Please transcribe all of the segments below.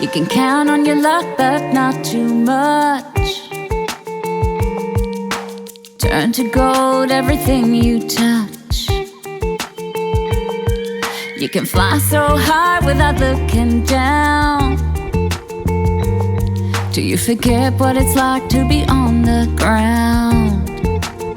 You can count on your luck, but not too much. Turn to gold everything you touch. You can fly so high without looking down. Do you forget what it's like to be on the ground?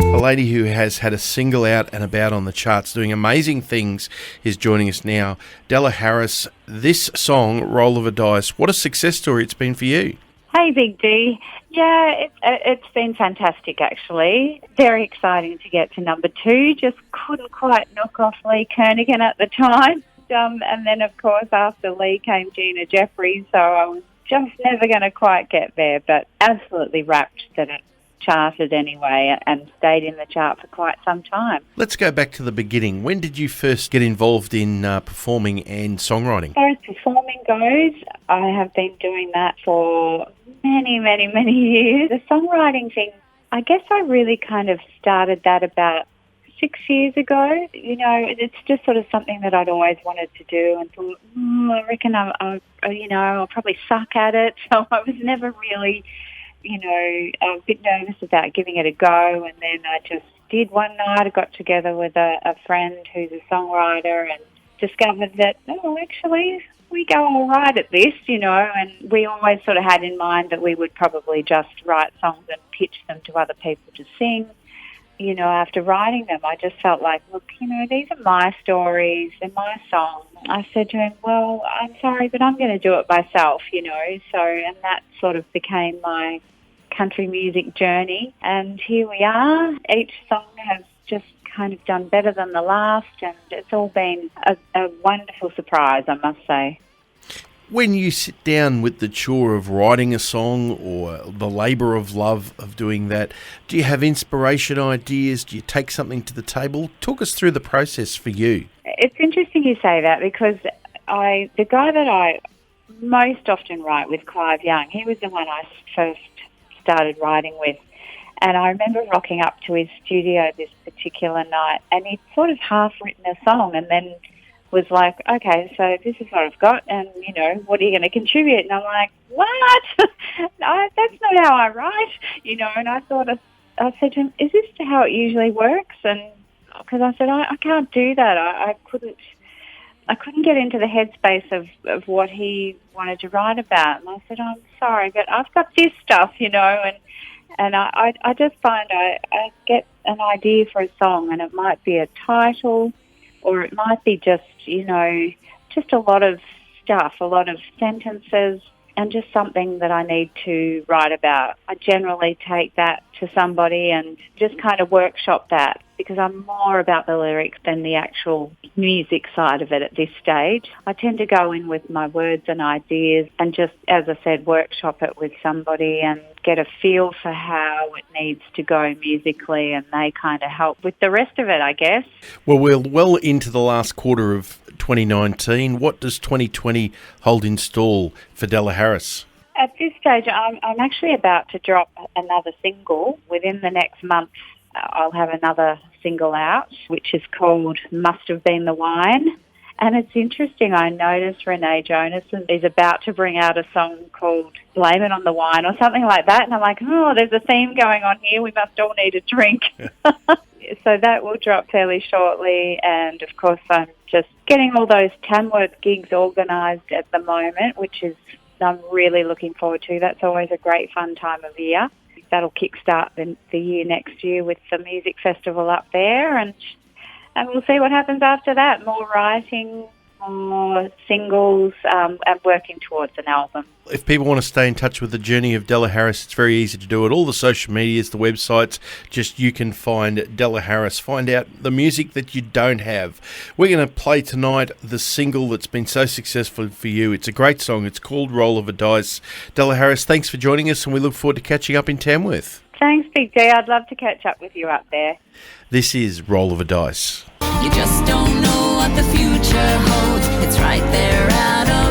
A lady who has had a single out and about on the charts doing amazing things is joining us now. Della Harris, this song, Roll of a Dice, what a success story it's been for you. Hey, Big D. Yeah, it's been fantastic, actually. Very exciting to get to number 2. Just couldn't quite knock off Lee Kernaghan at the time. And then, of course, after Lee came Gina Jeffries, so I was just never going to quite get there, but absolutely rapt that it charted anyway and stayed in the chart for quite some time. Let's go back to the beginning. When did you first get involved in performing and songwriting? As far as performing goes, I have been doing that for many, many, many years. The songwriting thing, I guess I really kind of started that about 6 years ago. You know, it's just sort of something that I'd always wanted to do and thought, I reckon I'll probably suck at it. So I was never really, a bit nervous about giving it a go. And then I just did one night. I got together with a friend who's a songwriter and discovered that, actually, we go all right at this, and we always sort of had in mind that we would probably just write songs and pitch them to other people to sing. After writing them, I just felt like, look, these are my stories and my songs. I said to him, well, I'm sorry, but I'm going to do it myself, and that sort of became my country music journey. And here we are. Each song has just kind of done better than the last, and it's all been a wonderful surprise, I must say. When you sit down with the chore of writing a song or the labour of love of doing that, do you have inspiration ideas? Do you take something to the table? Talk us through the process for you. It's interesting you say that because the guy that I most often write with, Clive Young, he was the one I first started writing with. And I remember rocking up to his studio this particular night and he'd sort of half written a song and then was like, okay, so this is what I've got and, what are you going to contribute? And I'm like, what? No, that's not how I write, and I said to him, is this how it usually works? And because I said, I can't do that. I couldn't get into the headspace of what he wanted to write about. And I said, I'm sorry, but I've got this stuff, and I just find I get an idea for a song and it might be a title or it might be just, just a lot of stuff, a lot of sentences and just something that I need to write about. I generally take that to somebody and just kind of workshop that because I'm more about the lyrics than the actual music side of it at this stage. I tend to go in with my words and ideas and just, as I said, workshop it with somebody and get a feel for how it needs to go musically, and they kind of help with the rest of it, I guess. Well, we're well into the last quarter of 2019. What does 2020 hold in store for Della Harris? At this stage, I'm actually about to drop another single. Within the next month, I'll have another single out, which is called Must Have Been the Wine. And it's interesting, I noticed Renee Jonas is about to bring out a song called Blame It on the Wine or something like that. And I'm like, there's a theme going on here. We must all need a drink. So that will drop fairly shortly. And, of course, I'm just getting all those Tamworth gigs organised at the moment, which is I'm really looking forward to. That's always a great fun time of year. That'll kickstart the year next year with the music festival up there, and we'll see what happens after that. More writing, more singles, and working towards an album. If people want to stay in touch with the journey of Della Harris, it's very easy to do it. All the social medias, the websites, just you can find Della Harris. Find out the music that you don't have. We're going to play tonight the single that's been so successful for you. It's a great song. It's called Roll of a Dice. Della Harris, thanks for joining us, and we look forward to catching up in Tamworth. Thanks, Big D. I'd love to catch up with you up there. This is Roll of a Dice. You just don't know what the future holds. It's right there out of